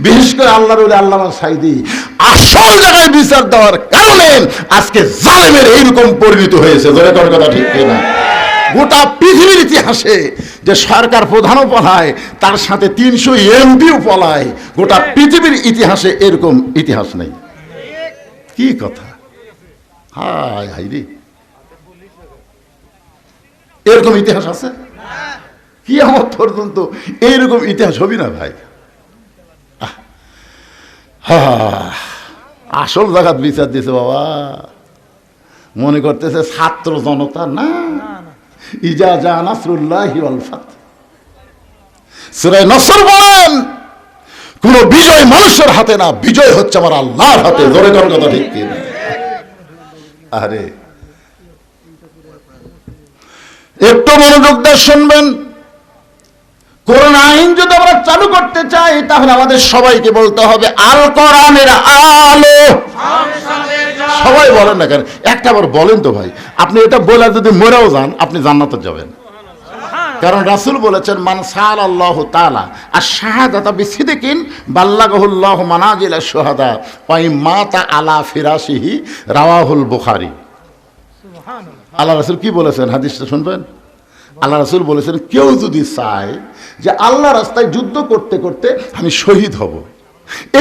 বিশেষ করে আল্লাহর ওলি আল্লামা সাঈদী আসল জায়গায় বিচার দেওয়ার কারণে আজকে জালেমের এইরকম পরিণত হয়েছে। জোরে কর কথা ঠিক কিনা? গোটা পৃথিবীর ইতিহাসে যে সরকার প্রধানও পলায়, তার সাথে 300 এমপিও পলায়, গোটা পৃথিবীর ইতিহাসে এরকম ইতিহাস নেই। কি কথা! হায় হায় রে, এরকম ইতিহাস আছে? কিয়ামত পর্যন্ত এইরকম ইতিহাস হবি না ভাই। আসল জায়গাত বিচার দিছে বাবা। মনে করতেছে ছাত্র জনতা না। ইজা জা নাসরুল্লাহি ওয়াল ফাত, সূরা নসর বলেন কোন বিজয় মানুষের হাতে না, বিজয় হচ্ছে আমার আল্লাহর হাতে। জোরে কর কথা ঠিক কি? আরে একটু মনোযোগ দিয়ে শুনবেন। কোরআন আইন যদি আমরা চালু করতে চাই, তাহলে আমাদের সবাইকে বলতে হবে আল কোরআনের আলো। সবাই বলেন না কেন? একটা বার বলেন তো ভাই। আপনি এটা বলে যদি মরেও যান, আপনি জান্নাতে যাবেন। কারণ রাসূল বলেছেন, মান সাআলাল্লাহু তাআলা আশ-শাহাদাতা বিসিদকিন বাল্লাগাহুল্লাহু মানাজিলা শুহাদা ওয়া মাতা আলা ফিরাশিহি, রাওয়াহুল বুখারী। আল্লাহ রাসূল কি বলেছেন? হাদিসটা শুনবেন। আল্লাহ রাসূল বলেছেন, কেউ যদি চায় যে আল্লাহ রাস্তায় যুদ্ধ করতে করতে আমি শহীদ হব,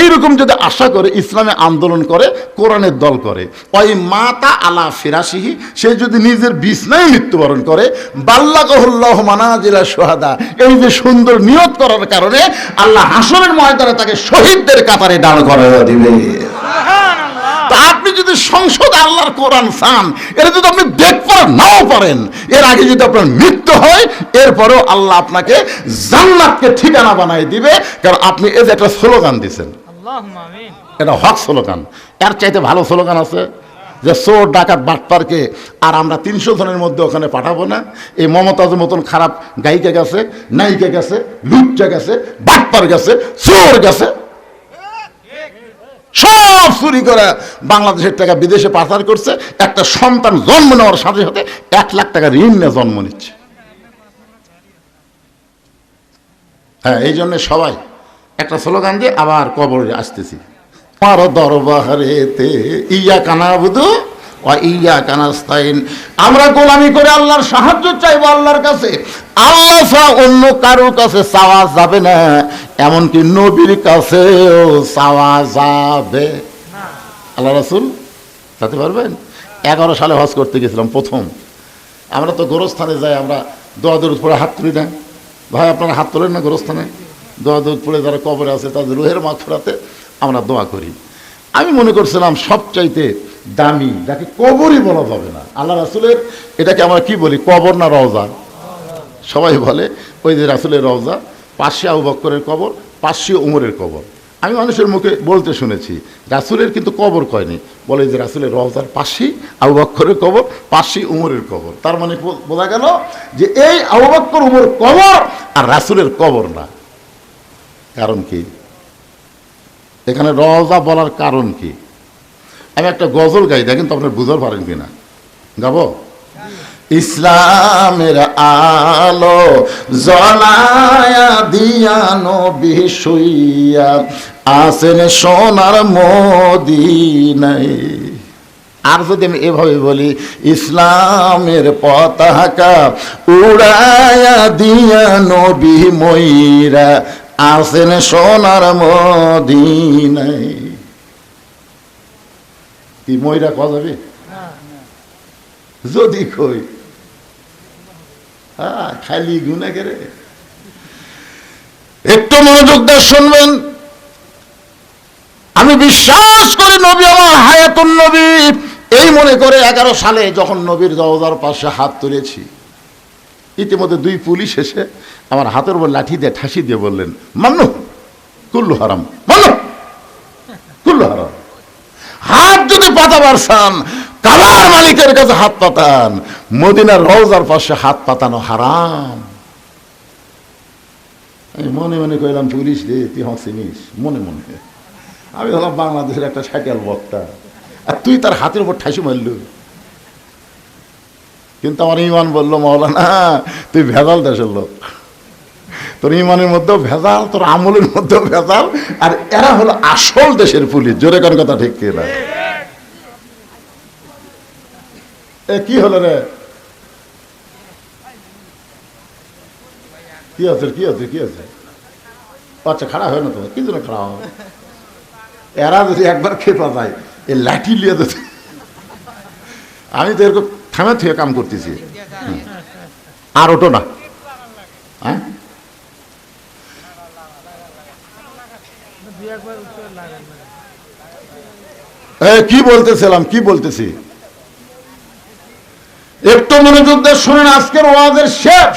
এইরকম যদি আশা করে, ইসলামে আন্দোলন করে, কোরআনের দল করে, ওই মাতা আলা ফিরাশিহি, সে যদি নিজের বিছনায় মৃত্যুবরণ করে, বাল্লাগাহুল্লাহু মানাজিলা শুহাদা, এই যে সুন্দর নিয়ত করার কারণে আল্লাহ হাশরের ময়দানে তাকে শহীদদের কাতারে দাঁড় করাইয়া দিবে। তা আপনি যদি সংসদে আল্লাহর কোরআন চান, এটা যদি আপনি দেখতে নাও পারেন, এর আগে যদি আপনার মৃত্যু হয়, এরপরেও আল্লাহ আপনাকে জান্নাতকে ঠিকানা বানাই দিবে। কারণ আপনি এই যে একটা স্লোগান দিচ্ছেন, এটা হক স্লোগান। এর চাইতে ভালো স্লোগান আছে? যে চোর ডাকাত বাটপারকে আর আমরা 300 জনের মধ্যে ওখানে পাঠাবো না। এই মমতাজের মতন খারাপ গায়িকা গেছে, নায়িকা গেছে, লুচ্চা গেছে, বাটপার গেছে, চোর গেছে, সব চুরি করে বাংলাদেশের টাকা বিদেশে পাচার করছে। একটা সন্তান জন্ম নেওয়ার সাথে সাথে 1 লাখ টাকা ঋণ নিয়ে জন্ম নিচ্ছে। হ্যাঁ, এই জন্য সবাই একটা স্লোগান দিয়ে আবার কবরে আসতেছি, আমার দরবারেতে ইয়াকা নাবুদু ওয়া ইয়াকা নাস্তাইন। আমরা গোলামি করে আল্লাহর সাহায্য চাইবো আল্লাহর কাছে। আল্লাহ ছাড়া অন্য কারোর কাছে চাওয়া যাবে না, এমনকি নবীর কাছেও চাওয়া যাবে। আল্লাহ রাসূল যেতে পারবেন? 11 সালে হজ করতে গেছিলাম প্রথম। আমরা তো গোরস্থানে যাই, আমরা দোয়া দরুদ পড়ে হাত তুলি না ভাই? আপনারা হাত তোলেন না গোরস্থানে? দোয়া দরুদ পড়ে যারা কবরে আছে তাদের রুহের মাগফিরাতে আমরা দোয়া করি। আমি মনে করছিলাম সবচাইতে দামি, যাকে কবরই বলা যাবে না, আল্লাহ রাসূলের, এটাকে আমরা কি বলি, কবর না রওজা? সবাই বলে ওই যে রাসূলের রওজা, পাশে আবু বকরের কবর, পাশে উমরের কবর। আমি মানুষের মুখে বলতে শুনেছি, রাসূলের কিন্তু কবর কয়নি, বলে যে রাসূলের রওজার পাশেই আবু বকরের কবর, পাশেই উমরের কবর। তার মানে বোঝা গেল যে এই আবু বকর উমর কবর আর রাসূলের কবর না। কারণ কি? এখানে রওজা বলার কারণ কি? আমি একটা গজল গাই, দেখেন তো আপনার বুঝতে পারেন কিনা। গাবো? ইসলামের আলো জ্বলায়া দিয়া নবী শুইয়া আছেন সোনার মদিনায়। আর যদি আমি এভাবে বলি, ইসলামের পতাকা উড়ায়া দিয়া নবী ময়রা আছেন সোনার মদিনায়। কি ময়রা কওয়া যাবে? যদি কই খালি গুনা করে। একটু মনোযোগ দিয়ে শুনবেন। আমি বিশ্বাস করি নবী আমার হায়াতুন নবী, এই মনে করে 11 সালে যখন নবীর রওজার পাশে হাত তুলেছি, ইতিমধ্যে 2 পুলিশ এসে আমার হাতের উপর লাঠি দিয়ে ঠাসি দিয়ে বললেন, মান্নু কুল্লু হারাম, মান্নু কুল্লু হারাম। হাত যদি পাতাবার চান, কাবার মালিকের কাছে হাত পাতান, মদিনার রওজার পাশে হাত পাতানো হারাম। আমি মনে মনে কইলাম, পুলিশ রে তুই চিনিস? মনে মনে আমি হলাম বাংলাদেশের একটা সাইকেল বক্তা, আর তুই তার হাতের উপর ঠাসি মারল। কিন্তু আমার ইমান বললো, মাওলানা তুই ভেজাল দেশের লোক, তোর ইমানের মধ্যেও ভেজাল, তোর আমলের মধ্যেও ভেজাল, আর এরা হলো আসল দেশের পুলিশ। জোরে কোন কথা ঠিক কিনা? এ কি হলো রে? কি আছে কি আছে কি আছে? আচ্ছা খাড়া হয় না তো, কি জন্য খাড়া হয়? এরা যদি একবার খেপা যায় এ লাঠি লিয়ে দিতে। আমি তো এরকম থামে থেকে কাম করতেছি, আর ওটো না। হ্যাঁ কি বলতেছিলাম, কি বলতেছি একটু মনোযোগ দিয়ে শুনেন। আজকের ওয়াজের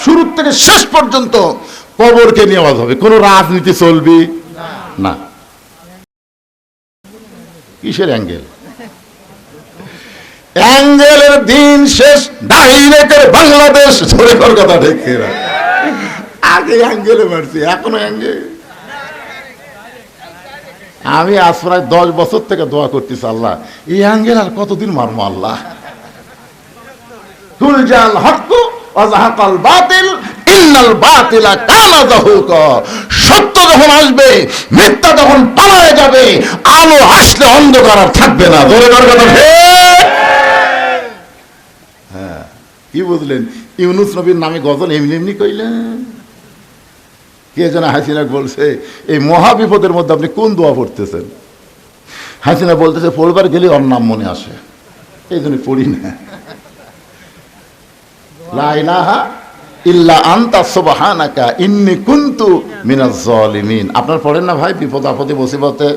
শুরু থেকে শেষ পর্যন্ত কবরকে নিয়ে ওয়াজ হবে, কোনো রাজনীতি চলবি না। কিসের অ্যাঙ্গেল? অ্যাঙ্গেলের দিন শেষ, ডাইরেক্টের বাংলাদেশ। ধরে কর কথা ঠিক না? আগে অ্যাঙ্গেলে মারছি, এখনো অ্যাঙ্গেল। আমি আজ প্রায় 10 বছর থেকে দোয়া করতেছি, আল্লাহ এই অ্যাঙ্গেল আর কতদিন মারবো আল্লাহ। কুলজাল হক ওয়াজাহাকাল বাতিল ইন্নাল বাতিলা কানা যাহুকা। সত্য যখন আসবে, মিথ্যা যখন পালায়ে যাবে, আলো আসলে অন্ধকার আর থাকবে না। ধরে কর কথা ঠিক। হ্যাঁ কি বুঝলেন? ইউনুস নবীর নামে গজল এমনি এমনি কইলেন? কে যেন হাসিনা বলছে, এই মহা বিপদের মধ্যে আপনি কোন দোয়া পড়তেছেন? হাসিনা বলতেছে পড়বার গেলে ওর নাম মনে আসে, এই জন্য পড়ি না। লা ইলাহা ইল্লা আনতা সুবহানাকা ইন্নী কুনতু মিনাজ জালিমিন। আপনার পড়েন না ভাই বিপদ আপদে মুসিবতে?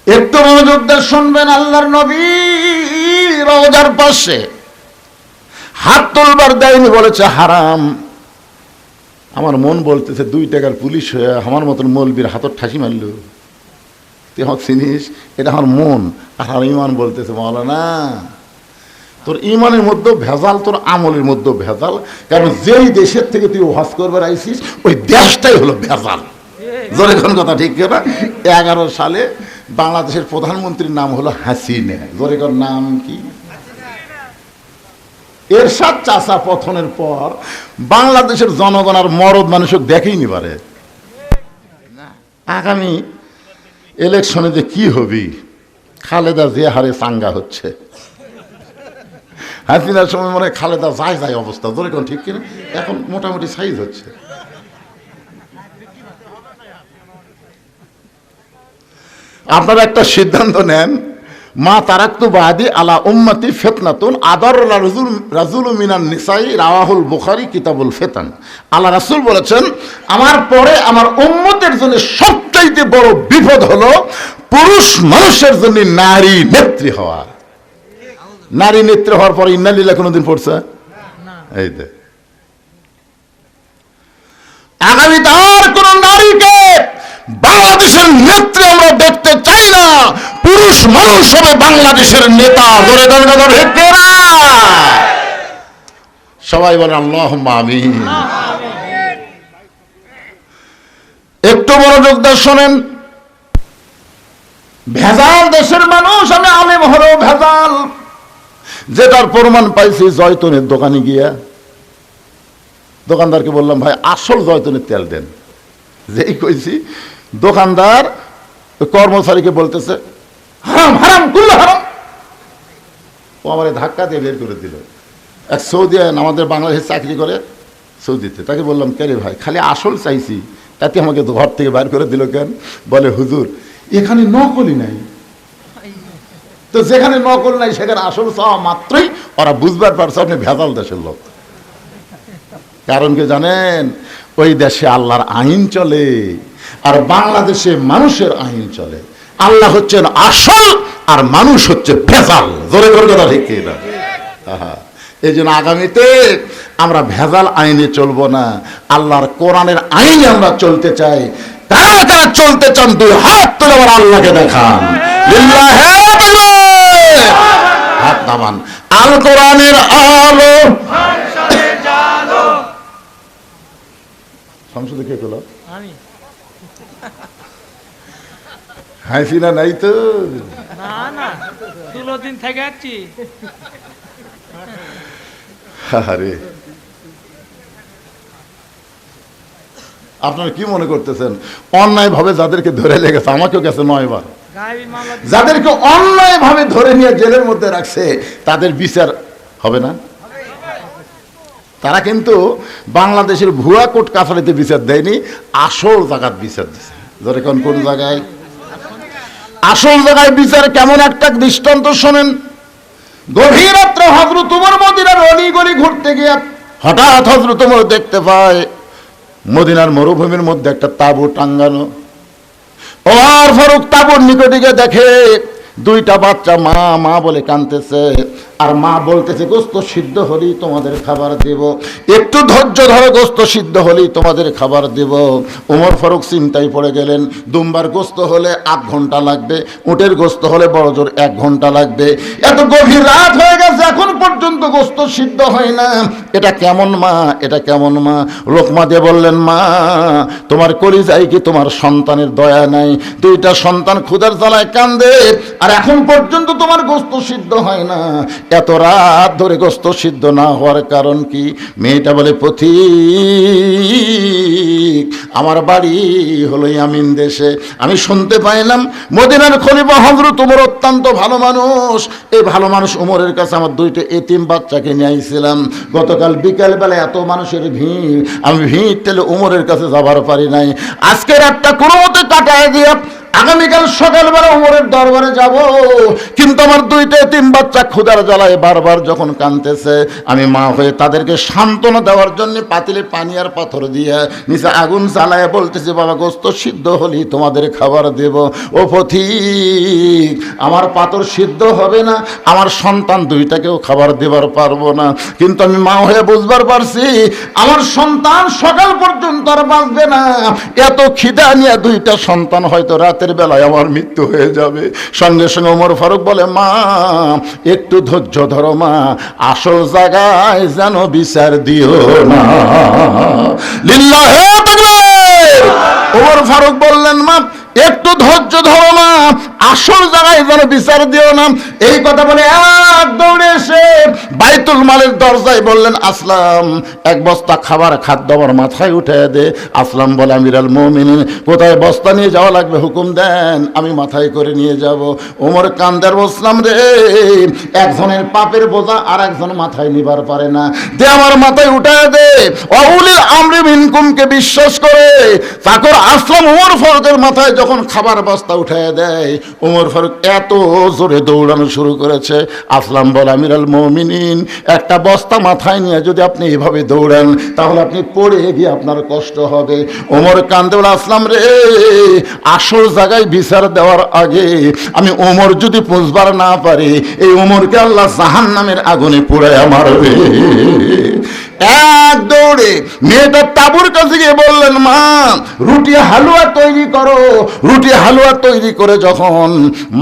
একটু মনোযোগ দিয়ে শুনবেন। আল্লাহর নবী রওজার পাশে হাত তুলবার দেয়নি, বলেছে হারাম। আমার মন বলতেছে 2 টাকার পুলিশ হয়ে আমার মতন মৌলবীর হাতর ঠাসি মারল, তুই আমার চিনিস? এটা আমার মন। আর আমার ইমান বলতেছে মাওলানা তোর ইমানের মধ্যেও ভেজাল, তোর আমলের মধ্যেও ভেজাল। কারণ যেই দেশের থেকে তুই ওয়াজ করবার আইসিস ওই দেশটাই হলো ভেজাল। জোরে কোন কথা ঠিক না? 11 সালে বাংলাদেশের প্রধানমন্ত্রীর নাম হলো হাসিনা। জোরে কোন নাম কি? এরশাদ চাচা পতনের পর বাংলাদেশের জনগণ আর মরদ মানুষক দেখেই নি পারে। আগামী ইলেকশনে যে কি হবি, খালেদা যে হারে চাঙ্গা হচ্ছে, হাসিনার সময় মনে হয় খালেদা যায় যায় অবস্থা। ধরে কোন ঠিক কিনা? এখন মোটামুটি সাইজ হচ্ছে। আপনারা একটা সিদ্ধান্ত নেন, মা তারাক্তু বাদি আলা উম্মতি ফিতনাতুন আদার রাজুল মিনান নিসাই রাওয়াহুল বুখারী কিতাবুল ফিতান। আল্লাহ রাসূল বলেছেন আমার পরে আমার উম্মতের জন্য সবচাইতে বড় বিপদ হলো পুরুষ মানুষের জন্য নারী নেত্রী হওয়া। নারী নেত্রী হওয়ার পরে ইন্না লিল্লাহ কোনদিন পড়ছে? এই দে আগামীতে আর কোন নারীকে বাংলাদেশের নেত্রী আমরা দেখতে চাই না। পুরুষ মানুষ হবে বাংলাদেশের নেতা। ধরে ধরে ধরে সবাই বলেন আল্লাহুম্মা আমিন। একটু মনোযোগ দিয়ে শোনেন। ভেজাল দেশের মানুষ, আমি আলেম হলেও ভেজাল। যেটার প্রমাণ পাইছি জয়তুনের দোকানে গিয়া দোকানদারকে বললাম ভাই আসল জয়তুনের তেল দেন। যেই কইছি দোকানদার কর্মচারীকে বলতেছে হারাম হারাম কুল্লু হারাম। ও আমার ধাক্কা দিয়ে বের করে দিল। এক সৌদি আমাদের বাংলাদেশে চাকরি করে সৌদিতে, তাকে বললাম কে রে ভাই খালি আসল চাইছি, তাতে আমাকে ঘর থেকে বের করে দিল কেন? বলে হুজুর এখানে নকলই নাই। তো যেখানে নকল নাই সেখানে আসল চাওয়া মাত্রই ওরা বুঝবার পারছে আপনি ভেজাল দেশের লোক। কারণ কি জানেন? ওই দেশে আল্লাহর আইন চলে আর বাংলাদেশে মানুষের আইন চলে। আল্লাহ হচ্ছেন আসল আর মানুষ হচ্ছে ভেজাল। জোরে করে কথা ঠিক না? এই জন্য আগামীতে আমরা ভেজাল আইনে চলবো না, আল্লাহর কোরআনের আইনে আমরা চলতে চাই। কারা কারা চলতে চান 2 হাত তুলে আবার আল্লাহকে দেখান। হাত নামান। আল কোরআনের আলো সংসদে কে তোলা? হাসিনা নাই তো? না 16 দিন থেকে আছি। আরে আপনারা কি মনে করতেছেন অন্যায় ভাবে যাদেরকে ধরে লেগেছে, আমাকেও গেছে 9 বার, গায়েবী মামলা দিছে। যাদেরকে অন্যায় ভাবে ধরে নিয়ে জেলের মধ্যে রাখছে তাদের বিচার হবে না? তারা কিন্তু বাংলাদেশের ভুয়া কোর্ট কাছারিতে বিচার দেয়নি, আসল জায়গার বিচার দিচ্ছে। ধরে কোন জায়গায় আসল জায়গায় বিচার কেমন একটা দৃষ্টান্ত শোনেন। গভীর রাত্রে হযরত ওমর মদিনার অলি গলি ঘুরতে গিয়ে হঠাৎ হযরত ওমর দেখতে পায় মদিনার মরুভূমির মধ্যে একটা তাঁবু টাঙ্গানো। ওমর ফারুক তাঁবুর নিকটে গিয়ে দেখে 2টা বাচ্চা মা মা বলে কাঁদতেছে, আর মা বলতেছে গোস্ত সিদ্ধ হলেই তোমাদের খাবার দেব, একটু ধৈর্য ধরো, গোস্ত সিদ্ধ হলেই তোমাদের খাবার দেব। ওমর ফারুক চিন্তায় পড়ে গেলেন, দুম্বার গোস্ত হলে 8 ঘন্টা লাগবে, উটের গোস্ত হলে বড় জোর 1 ঘন্টা লাগবে, এত গভীর রাত হয়ে গেছে এখন পর্যন্ত গোস্ত সিদ্ধ হয় না, এটা কেমন মা, এটা কেমন মা? লোকমা দিয়ে বললেন, মা তোমার কলিজায় কি তোমার সন্তানের দয়া নাই? 2টা সন্তান ক্ষুধার জ্বালায় কান্দে, আর এখন পর্যন্ত তোমার গোস্ত সিদ্ধ হয় না, এত রাত ধরে গোস্ত সিদ্ধ না হওয়ার কারণ কি? মেয়েটা বলে, পথিক আমার বাড়ি হলো ইয়ামিন দেশে, আমি শুনতে পাইলাম মদিনার খলিফা হযরত ওমর অত্যন্ত ভালো মানুষ, এই ভালো মানুষ ওমরের কাছে আমার 2টা এতিম বাচ্চাকে নিয়ে আইছিলাম, গতকাল বিকালবেলা এত মানুষের ভিড়, আমি ভিড় ঠেলে ওমরের কাছে যাবার পারি নাই, আজকে রাতটা কোনো মতে কাটায় দিয়ে আগামীকাল সকালবেলা ওমরের দরবারে যাব, কিন্তু আমার 2টা এতিম বাচ্চা ক্ষুধার জ্বালায় বারবার যখন কাঁদতেছে, আমি মা হয়ে তাদেরকে সান্ত্বনা দেওয়ার জন্য পাতিলে পানি আর পাথর দিয়ে নিচে আগুন জ্বালায় বলতেছে, বাবা গোস্ত সিদ্ধ হলেই তোমাদের খাবার দেব। ও পথিক আমার পাথর সিদ্ধ হবে না, আমার সন্তান 2টাকেও খাবার দেবার পারবো না, কিন্তু আমি মা হয়ে বুঝবার পারছি আমার সন্তান সকাল পর্যন্ত আর বাঁচবে না, এত খিদা নিয়ে 2টা সন্তান হয়তো রাতের বেলায় আমার মৃত্যু হয়ে যাবে। সঙ্গে সঙ্গে ওমর ফারুক বলে, মা একটু ধৈর্য ধরো মা, আসল জায়গায় যেন বিচার দিও না। লিল্লাহে তাকবীর। ওমর ফারুক বললেন, মা একটু ধৈর্য ধরো না, আসল জায়গায় যেন বিচার দিও না। এই কথা বলে এক দৌড়ে এসে বাইতুল মালের দরজায় বললেন, আসলাম 1 বস্তা খাবার খাদ্য আমার মাথায় উঠে দে। আসলাম বলে, আমিরাল মুমিনিন কোথায় বস্তা নিয়ে যাওয়া লাগবে হুকুম দেন, আমি মাথায় করে নিয়ে যাব। ওমর কান্দার বসলাম, রে একজনের পাপের বোঝা আর একজন মাথায় নিবার পারে না, দে আমার মাথায় উঠে দে। অউলিল আমরি মিনকুমকে বিশ্বাস করে চাকর আসলাম ওমর ফারুকের মাথায় যখন খাবার বস্তা উঠায় দেয়, ওমর ফারুক এত জোরে দৌড়ানো শুরু করেছে। আসলাম বলে, আমিরাল মুমিনিন একটা বস্তা মাথায় নিয়ে যদি আপনি এভাবে দৌড়ান তাহলে আপনি পড়ে গিয়ে আপনার কষ্ট হবে। ওমর কান্দে বলে, আসলাম রে আসল জায়গায় বিচার দেওয়ার আগে আমি ওমর যদি পৌঁছবার না পারি, এই ওমরকে আল্লাহ জাহান্নামের আগুনে পুড়ায় মারবে। এক দৌড়ে মেয়েটা তাঁবুর কাছে গিয়ে বললেন, মা রুটি হালুয়া তৈরি করো। রুটি হালুয়া তৈরি করে যখন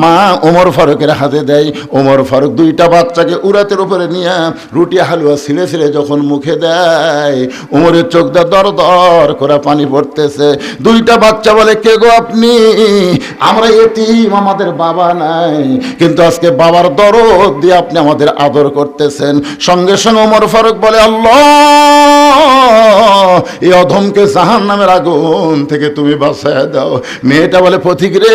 মা ওমর ফারুকের হাতে দেয়, ওমর ফারুক 2টা বাচ্চাকে উরাতের উপরে নিয়ে রুটি হালুয়া ছিঁড়ে ছিঁড়ে যখন মুখে দেয়, ওমরের চোখ দিয়ে দর দর করে পানি পড়তেছে। 2টা বাচ্চা বলে, কে গো আপনি? আমরা এতিম, আমাদের বাবা নাই, কিন্তু আজকে বাবার দরদ দিয়ে আপনি আমাদের আদর করতেছেন। সঙ্গে সঙ্গে ওমর ফারুক বলে, আল্লাহ এই অধমকে জাহান্নামের আগুন থেকে তুমি বাঁচায় দাও। মেয়েটা বলে, পথিক রে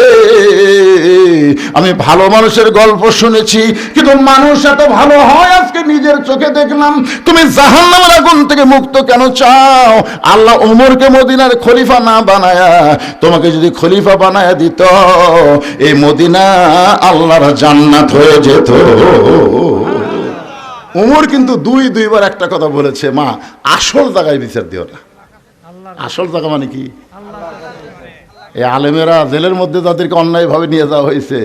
আমি ভালো মানুষের গল্প শুনেছি, কিন্তু মানুষ এত ভালো হয় আজকে নিজের চোখে দেখলাম। তুমি জাহান্নামের আগুন থেকে মুক্ত কেন চাও? আল্লাহ ওমরকে মদিনার খলিফা না বানায়া তোমাকে যদি খলিফা বানায়া দিত, এই মদিনা আল্লাহর জান্নাত হয়ে যেত। ওমর কিন্তু 2বার একটা কথা বলেছে, মা আসল জায়গায় বিচার দিও না। আসল জায়গা মানে কি? এই আলেমেরা জেলের মধ্যে যাদেরকে অন্যায়ভাবে নিয়ে যাওয়া হয়েছে,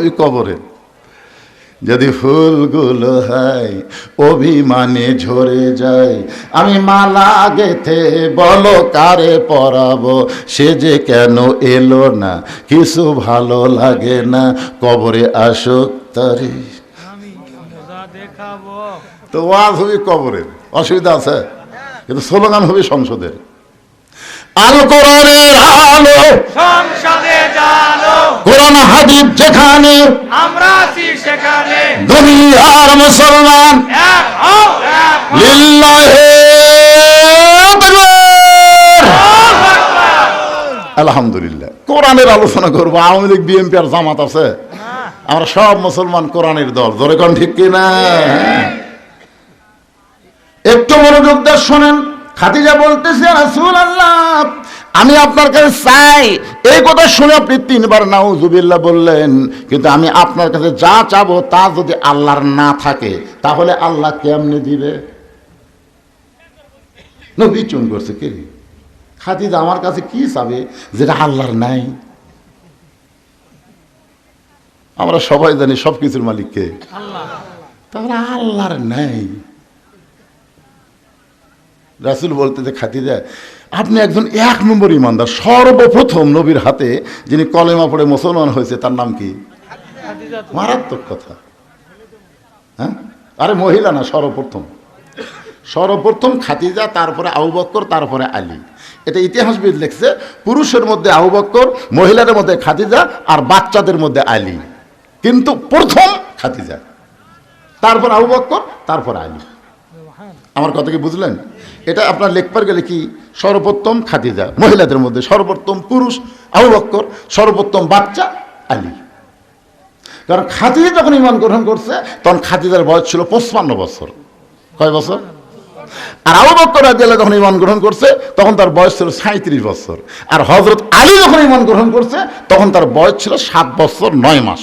ওই কবরে যদি ফুলগুলো হয় অভিমানে ঝরে যায়, আমি মালা গেথে বলো কারে পরাবো, সে যে কেন এলো না, কিছু ভালো লাগে না, কবরে আসুক তারে। তো ওয়াজ হবে কবরের, অসুবিধা আছে, কিন্তু স্লোগান হবে সংসদের। আল কোরআনের আলো সংসদে জালো, কোরআন হাদিস যেখানে আমরা আছি সেখানে, দুনিয়ার মুসলমান এক হও, এক হও। লিল্লাহে তাকবীর। আলহামদুলিল্লাহ। কোরআনের আলোচনা করবো, আওয়ামী লীগ বিএনপি আর জামাত আছে? আমরা সব মুসলমান কোরআনের দল, জোরে কোন ঠিক কিনা? একটু মনোযোগ দিয়ে শোনেন। খাদিজা বলতেছে, রাসূলুল্লাহ আমি আপনার কাছে চাই। এই কথা শুনে আপনি 3 বার নাউজুবিল্লাহ বললেন, কিন্তু আমি আপনার কাছে যা চাবো তা যদি আল্লাহর না থাকে তাহলে আল্লাহ কেমনে দিবে? নবী চুন করছে, কে খাদিজা আমার কাছে কি চাবে যেটা আল্লাহর নাই? আমরা সবাই জানি সব কিছুর মালিক কে? আল্লাহ। তাহলে আল্লাহর নাই। রাসূল বলতে খাদিজা আপনি একজন 1 নম্বর ইমানদার। সর্বপ্রথম নবীর হাতে যিনি কলেমা পড়ে মুসলমান হয়েছে তার নাম কি? মারাত্মক কথা। হ্যাঁ, আরে মহিলা না, সর্বপ্রথম খাদিজা, তারপরে আবু বকর, তারপরে আলী। এটা ইতিহাসবিদ লিখছে। পুরুষের মধ্যে আবু বকর, মহিলাদের মধ্যে খাদিজা, আর বাচ্চাদের মধ্যে আলী, কিন্তু প্রথম খাদিজা, তারপর আবু বকর, তারপর আলী। আমার কথা কি বুঝলেন? এটা আপনার লেখবার গেলে কি, সর্বপ্রথম খাদিজা, মহিলাদের মধ্যে সর্বপ্রথম পুরুষ আবু বকর, সর্বপ্রথম বাচ্চা আলী। কারণ খাদিজা যখন ঈমান গ্রহণ করছে তখন খাদিজার বয়স ছিল 55 বছর। কয় বছর? আর আবু বকর রাদিয়াল্লাহু যখন ঈমান গ্রহণ করছে তখন তার বয়স ছিল 37 বছর। আর হযরত আলী যখন ঈমান গ্রহণ করছে তখন তার বয়স ছিল 7 বছর 9 মাস।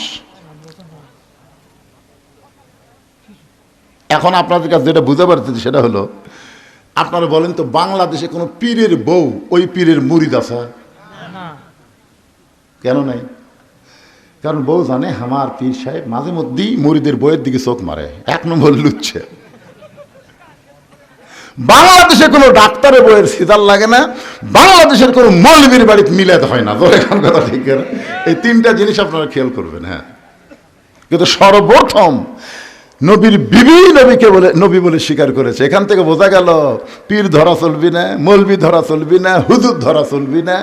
এখন আপনাদের কাছে যেটা বুঝতে পারতেছি সেটা হলো, আপনারা বলেন তো বাংলাদেশে কোনো পীরের বউ ওই পীরের মুরিদ আছে? কেন নাই? কারণ বউ জানে আমার পীর সাহেব মাঝে মধ্যেই মুরিদের বইয়ের দিকে চোখ মারে, 1 নম্বর লুচ্ছে। বাংলাদেশে কোনো ডাক্তারের বইয়ের সিজার লাগে না, বাংলাদেশের কোনো মৌলবীর বাড়িতে মিলাতে হয় না। এখন কথা ঠিক না? এই 3টা জিনিস আপনারা খেয়াল করবেন। হ্যাঁ, কিন্তু সর্বপ্রথম নবীর বিবি নবীকে বলে নবী বলে স্বীকার করেছে। এখান থেকে বোঝা গেল পীর ধরা চলবি না, মৌলবি ধরা চলবি না, হুজুর ধরা চলবি না,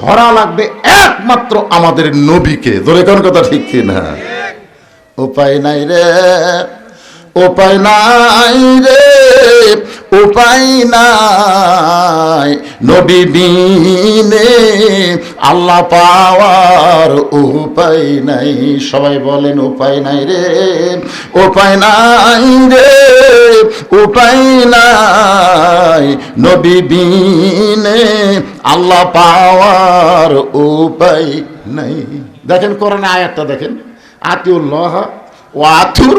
ধরা লাগবে একমাত্র আমাদের নবীকে। ধরে কোন কথা ঠিক কি না? উপায় নাই রে, উপায় নাই রে, উপায় নাই নবী বিনে আল্লাহ পাওয়ার উপায় নাই। সবাই বলেন উপায় নাই রে, উপায় নাই রে, উপায় নাই নবী বিনে আল্লাহ পাওয়ার উপায় নাই। দেখেন কোরআনে আয়াতটা দেখেন, আতিউল্লাহ ওয়া আতিউর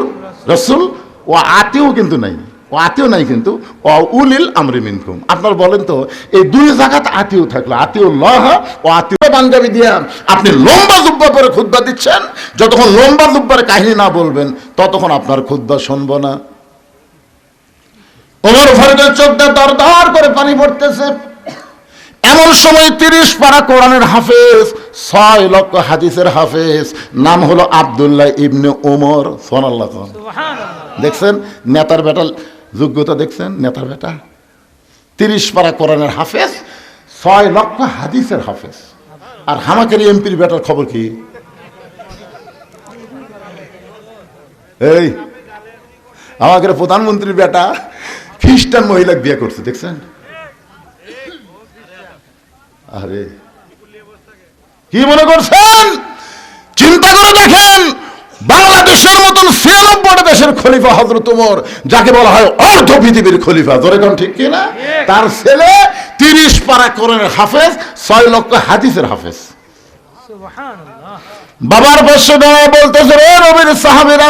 রাসূল ওয়া আতিউ কিন্তু নাই, ও আতিও নাই, কিন্তু ও উলিল আমরি মিনকুম। আপনার বলেন তো এই 2 জায়গাতে আতিও থাকলো, আতিউল্লাহ ও আতিউ। পাঞ্জাবি দিয়া আপনি লম্বা জুব্বা পরে খুতবা দিচ্ছেন, যতক্ষণ লম্বা জুব্বার কাহিনী না বলবেন ততক্ষণ আপনার খুতবা শুনবো না। ওমর ফারুকের চোখটা দরদর করে পানি পড়তেছে। এমন সময় 30 পারা কোরআনের হাফেজ, 6 লক্ষ হাদিসের হাফেজ, নাম হলো আব্দুল্লাহ ইবনে ওমর। সুবহানাল্লাহ। দেখছেন নেতার বেটা যোগ্যতা, দেখছেন নেতার বেটা 30 পারা কোরআনের হাফেজ, 6 লক্ষ হাদিসের হাফেজ। আর হামাকের এমপির বেটার খবর কি? এই আমাদের প্রধানমন্ত্রীর বেটা খ্রিস্টান মহিলা বিয়ে করছে, দেখছেন? আরে কি মনে করছেন? চিন্তা করে দেখেন, বাংলাদেশের মতন 96টা দেশের খলিফা হযরত ওমর, যাকে বলা হয় অর্ধ পৃথিবীর খলিফা, ধরে কোন ঠিক কিনা? তার ছেলে 30 পারা কোরআনের হাফেজ, 6 লক্ষ হাদিসের হাফেজ। বাবার বর্ষ দেওয়া বলতেছে, রে নবীর সাহাবীরা,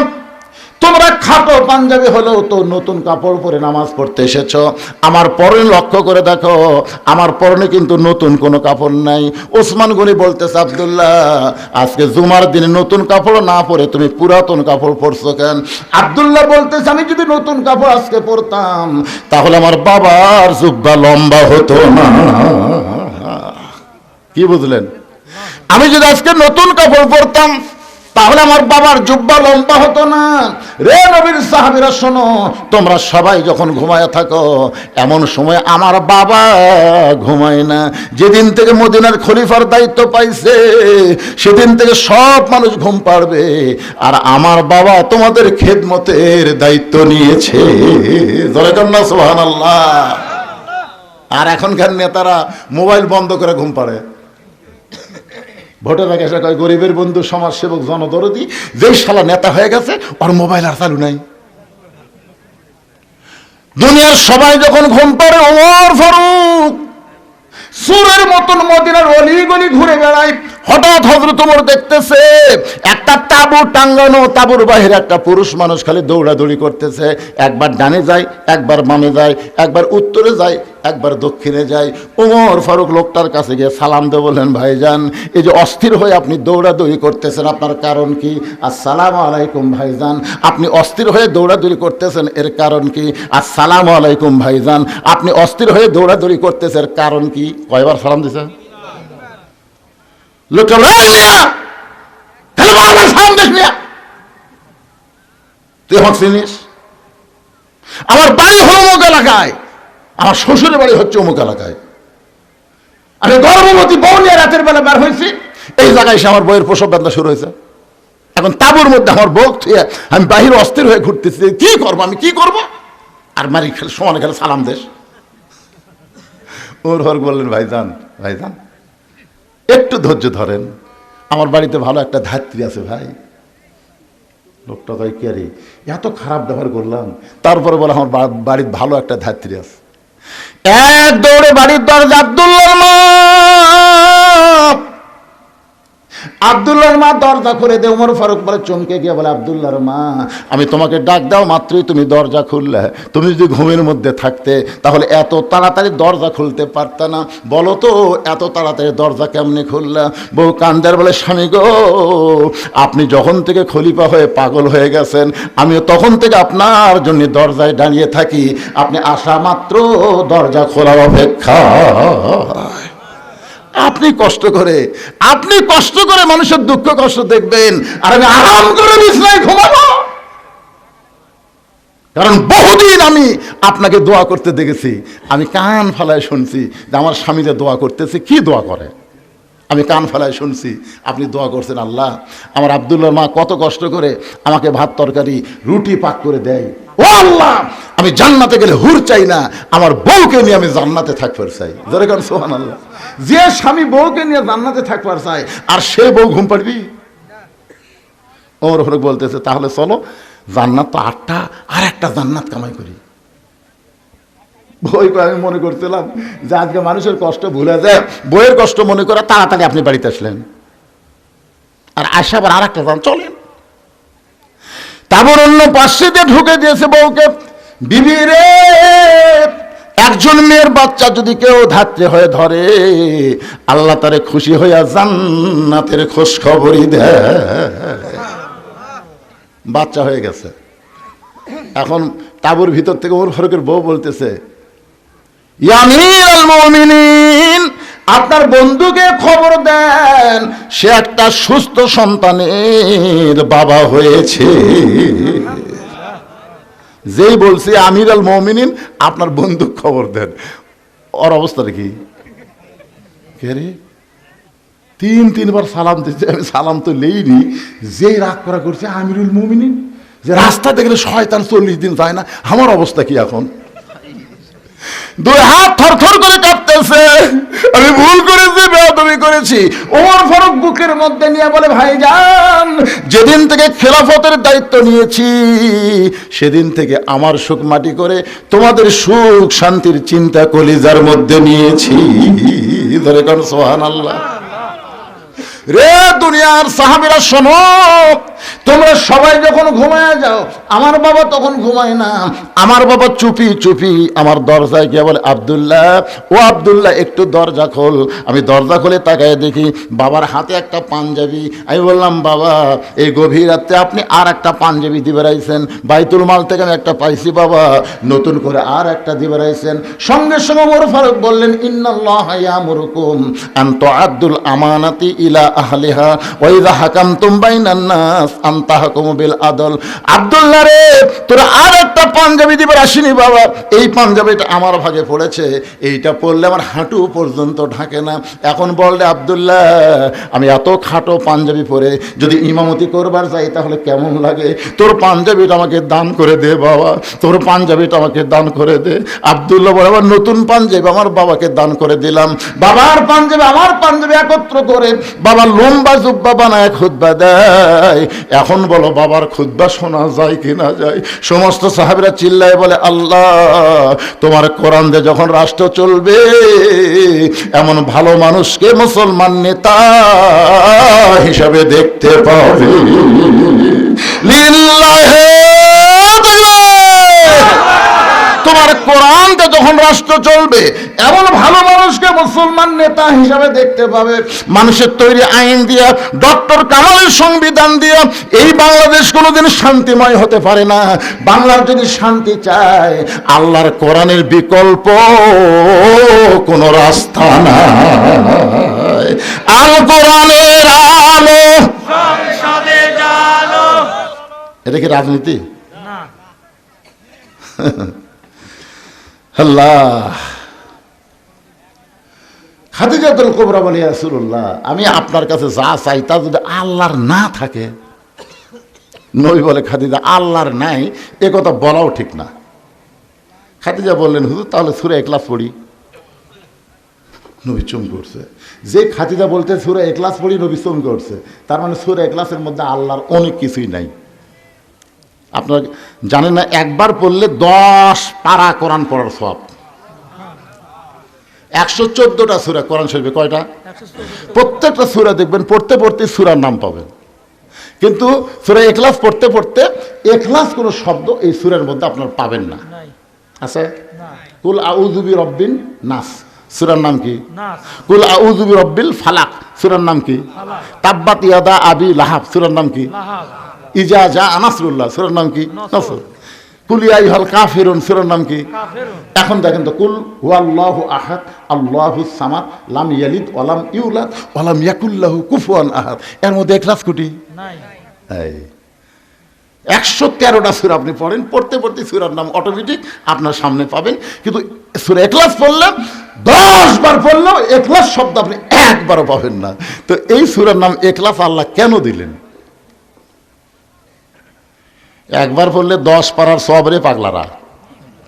তোমরা খাটো পাঞ্জাবি হলেও তো নতুন কাপড় পরে নামাজ পড়তে এসেছো। আমার পরনে লক্ষ্য করে দেখো, আমার পরনে কিন্তু নতুন কোনো কাপড় নাই। ওসমান গনি বলতেছে, আব্দুল্লাহ আজকে জুমার দিনে নতুন কাপড় না পরে তুমি পুরাতন কাপড় পরছো কেন? আব্দুল্লাহ বলতেছে, আমি যদি নতুন কাপড় আজকে পরতাম তাহলে আমার বাবার জুব্বা লম্বা হতো না। কি বুঝলেন? আমি যদি আজকে নতুন কাপড় পরতাম তাহলে আমার বাবার জুব্বা লম্বা হতো না। রে নবীর সাহাবীরা শোনো, তোমরা সবাই যখন ঘুমায় থাকো, এমন সময় আমার বাবা ঘুমায় না। যেদিন থেকে মদিনার খলিফার দায়িত্ব পাইছে সেদিন থেকে সব মানুষ ঘুম পাড়বে, আর আমার বাবা তোমাদের খেদমতের দায়িত্ব নিয়েছে। জোরে বলেন না সুবহানাল্লাহ। আর এখনকার নেতারা মোবাইল বন্ধ করে ঘুম পাড়ে। ভোটের আগে এসে কয় গরিবের বন্ধু, সমাজসেবক, জনদরদি। যেই শালা নেতা হয়ে গেছে ওর মোবাইল আর চালু নাই। দুনিয়ার সবাই যখন ঘুম পাড়ে, ওমর ফারুক সুরের মতন মদিনার অলিগলি ঘুরে বেড়ায়। হঠাৎ হযরত ওমর দেখতেছে একটা তাঁবু টাঙ্গানো, তাঁবুর বাইরে একটা পুরুষ মানুষ খালি দৌড়াদৌড়ি করতেছে। একবার ডানে যায়, একবার বামে যায়, একবার উত্তরে যায়, একবার দক্ষিণে যায়। ওমর ফারুক লোকটার কাছে গিয়ে সালাম দিয়ে বললেন, ভাইজান, এই যে অস্থির হয়ে আপনি দৌড়াদৌড়ি করতেছেন, আপনার কারণ কি? আসসালামু আলাইকুম ভাইজান। আপনি অস্থির হয়ে দৌড়াদৌড়ি করতেছেন, এর কারণ কি? আসসালামু আলাইকুম ভাইজান। আপনি অস্থির হয়ে দৌড়াদৌড়ি করতেছেন, এর কারণ কি? কয়বার সালাম দিছে লোকটা? তুই হক চিনিস? আমার বাড়ি হলো অমুক এলাকায়, আমার শ্বশুরের বাড়ি হচ্ছে অমুক এলাকায়। আমি গর্ভবতী বউ নিয়ে রাতের বেলা বের হয়েছি, এই জায়গায় এসে আমার বউয়ের প্রসব বেদনা শুরু হয়েছে। এখন তাঁবুর মধ্যে আমার বউ থুয়ে আমি বাহির অস্থির হয়ে ঘুরতেছি, কি করবো, আমি কি করবো? আর মারি খেলে সমানে খেলে সালাম দেশ। ওর হর বললেন, ভাইজান, ভাইজান একটু ধৈর্য ধরেন, আমার বাড়িতে ভালো একটা ধাত্রী আছে ভাই। লোকটা কয়, কে রে, এত খারাপ ব্যবহার করলাম, তারপরে বলে আমার বাড়ির ভালো একটা ধাত্রী আছে। এক দৌড়ে বাড়ির দরজা, আব্দুল্লাহর মা, আব্দুল্লাহর মা দরজা খুলে দে। ওমর ফারুক বলে, চমকে গিয়ে বলে, আব্দুল্লাহর মা, আমি তোমাকে ডাক দাও মাত্রই তুমি দরজা খুললে। তুমি যদি ঘুমের মধ্যে থাকতে তাহলে এত তাড়াতাড়ি দরজা খুলতে পারত না। বলো তো এত তাড়াতাড়ি দরজা কেমনে খুললা? বউ কান্দার বলে, স্বামী গো, আপনি যখন থেকে খলিফা হয়ে পাগল হয়ে গেছেন, আমিও তখন থেকে আপনার জন্য দরজায় দাঁড়িয়ে থাকি। আপনি আসা মাত্র দরজা খোলার অপেক্ষা। আপনি কষ্ট করে মানুষের দুঃখ কষ্ট দেখবেন, আর আমি আরাম করে বিছানায় ঘুমাবো। কারণ বহুদিন আমি আপনাকে দোয়া করতে দেখেছি, আমি কান ফালায় শুনছি যে আমার স্বামী যে দোয়া করতেছে, কি দোয়া করে, আমি কান ফালায় শুনছি আপনি দোয়া করছেন, আল্লাহ আমার আব্দুল্লাহর মা কত কষ্ট করে আমাকে ভাত তরকারি রুটি পাক করে দেয়। ও আল্লাহ, আমি জান্নাতে গেলে হুর চাই না, আমার বউকে নিয়ে আমি জান্নাতে থাকবার চাই। যেরকম সুবহানাল্লাহ, যে স্বামী বউকে নিয়ে জান্নাতে থাকবার চাই, আর সে বউ ঘুম পাড়বি? ওমর ফারুক বলতেছে, তাহলে চলো, জান্নাত তো 8টা, আর একটা জান্নাত কামাই করি। বই করে আমি মনে করছিলাম যে আজকে মানুষের কষ্ট ভুলে যায়, বইয়ের কষ্ট মনে করে তাড়াতাড়ি আপনি বাড়িতে আসলেন, আর আসা আবার আর একটা দাম চলেন। তারপর অন্য পাশে দিয়ে ঢুকে দিয়েছে বউকে, বিবি রে, একজন মেয়ের বাচ্চা যদি কেউ ধাত্রে হয়ে ধরে, আল্লাহ তারে খুশি হইয়া জান্নাতের খোঁজ খবরই দেয়। বাচ্চা হয়ে গেছে। এখন তাঁবুর ভিতর থেকে ওমর ফারুকের বউ বলতেছে, ইয়া আমিরুল মুমিনিন, আপনার বন্ধুকে খবর দেন, সে একটা সুস্থ সন্তানের বাবা হয়েছে। যেই বলছি আমিরুল মুমিনিন, আপনার বন্ধু খবর দেন, ওর অবস্থাটা কি? কে রে, তিনবার সালাম দিচ্ছে, আমি সালাম তো লেইনি, যেই রাগ করা করছে আমিরুল মুমিনিন, যে রাস্তা দেখলে শয়তান 40 দিন যায় না, আমার অবস্থা কি এখন? দুই হাত থরথর করে কাঁপতেছে, আমি ভুল করেছি, বেয়াদবি করেছি। ওমর ফারুক বুকের মধ্যে নিয়ে বলে, ভাইজান, যেদিন থেকে খেলাফতের দায়িত্ব নিয়েছি, সেদিন থেকে আমার সুখ মাটি করে তোমাদের সুখ শান্তির চিন্তা কলিজার মধ্যে নিয়েছি। ধরে কারণ সুবহানাল্লাহ। রে দুনিয়ার সাহাবীরা শোনো, তোমরা সবাই যখন ঘুমায় যাও, আমার বাবা তখন ঘুমায় না। আমার বাবা চুপি চুপি আমার দরজায় গিয়ে বলে, আব্দুল্লাহ, ও আব্দুল্লাহ, একটু দরজা খোল। আমি দরজা খুলে তাকায় দেখি বাবার হাতে একটা পাঞ্জাবি। আমি বললাম, বাবা, এই গভীর রাতে আপনি আর একটা পাঞ্জাবি দিয়ে বেড়াইছেন, বাইতুল মাল থেকে আমি একটা পাইছি বাবা, নতুন করে আর একটা দিয়ে বেড়াইছেন। সঙ্গে সঙ্গে ওমর ফারুক বললেন, ইন্নাল্লাহা ইয়ামুরুকুম আন তুআদ্দুল আমানাতি ইলা আহলিহা ওয়া ইযা হাকামতুম বাইনান নাস আনতাহকুমু বিল আদল। আব্দুল্লাহ রে, তোরা আর একটা পাঞ্জাবি দিবার আসিনি বাবা, এই পাঞ্জাবিটা আমার ভাগে পড়েছে, এইটা পরলে আমার হাঁটু পর্যন্ত ঢাকে না। এখন বললে আব্দুল্লাহ, আমি এত খাটো পাঞ্জাবি পরে যদি ইমামতি করবার যাই তাহলে কেমন লাগে? তোর পাঞ্জাবিটা আমাকে দান করে দে বাবা, তোর পাঞ্জাবিটা আমাকে দান করে দে। আব্দুল্লাহ বলে, আবার নতুন পাঞ্জাবি আমার বাবাকে দান করে দিলাম। বাবার পাঞ্জাবি আমার পাঞ্জাবি একত্র করে বাবা লম্বা জুব্বা বানায় খুতবা দেয়। এখন বলো বাবার খুতবা শোনা যায় কি না যায়? সমস্ত সাহাবীরা চিল্লায় বলে, আল্লাহ, তোমার কোরআন দিয়ে যখন রাষ্ট্র চলবে, এমন ভালো মানুষকে মুসলমান নেতা হিসাবে দেখতে পাবে। লিল্লাহে তোমার কোরআনটা যখন রাষ্ট্র চলবে, এমন ভালো মানুষকে মুসলমান নেতা হিসাবে দেখতে পাবে। মানুষের তৈরি আইন দিয়া, ডক্টর কামালের সংবিধান দিয়া এই বাংলাদেশ কোনোদিন শান্তিময় হতে পারে না। বাংলার যদি শান্তি চায়, আল্লাহর কোরআনের বিকল্প কোনো রাস্তা নাই। আল কোরআনের আলো সংসদে জালো। এটা কি রাজনীতি? না। আল্লাহ। খাদিজাতুল কুবরা বলে, ইয়া রাসূলুল্লাহ, আমি আপনার কাছে যা চাই তা যদি আল্লাহর না থাকে। নবী বলে, খাদিজা, আল্লাহর নাই এ কথা বলাও ঠিক না। খাদিজা বললেন, হুজুর তাহলে সূরা ইখলাস পড়ি। নবী চুম করছে। যে খাদিজা বলতে সূরা ইখলাস পড়ি, নবী চুম করছে, তার মানে সূরা ইখলাসের মধ্যে আল্লাহর অনেক কিছুই নাই। আপনার জানেন না, একবার পড়লে 10 পারা কোরআন পড়ার সওয়াব। 114টা সূরা কোরআন শরীফে, কয়টা? প্রত্যেকটা সূরা দেখবেন পড়তে পড়তে সূরার নাম পাবেন। কিন্তু সূরা ইখলাস পড়তে পড়তে ইখলাস কোনো শব্দ এই সূরার মধ্যে আপনার পাবেন না। আছে? কুল আউযু বিরাব্বিন নাস, সূরার নাম কি? নাস। কুল আউযু বিরাব্বিল ফালাক, সূরার নাম কি? ফালাক। তাব্বাত ইয়াদা আবি লাহাব, সূরার নাম কি? লাহাব। ইজা জা নাসরুল্লাহ, সূরার নাম কি? নাসর। কুল ইয়া আইয়ুহাল কাফিরুন, সূরার নাম কি? কাফিরুন। এখন দেখেন তো, কুল হুয়াল্লাহু আহাদ আল্লাহুস সামাদ লাম ইয়ালিদ ওয়া লাম ইউলাদ ওয়া লাম ইয়াকুল লাহু কুফুয়ান আহাদ, এর মধ্যে ইখলাস কোটি নাই। এই 113টা সূরা আপনি পড়েন, পড়তে পড়তে সূরার নাম অটোমেটিক আপনার সামনে পাবেন। কিন্তু সূরা ইখলাস পড়লে 10 বার পড়লেও ইখলাস শব্দ আপনি একবারও পাবেন না। তো এই সূরার নাম ইখলাস আল্লাহ কেন দিলেন? একবার পড়লে 10 পারার সওয়াব রে পাগলারা।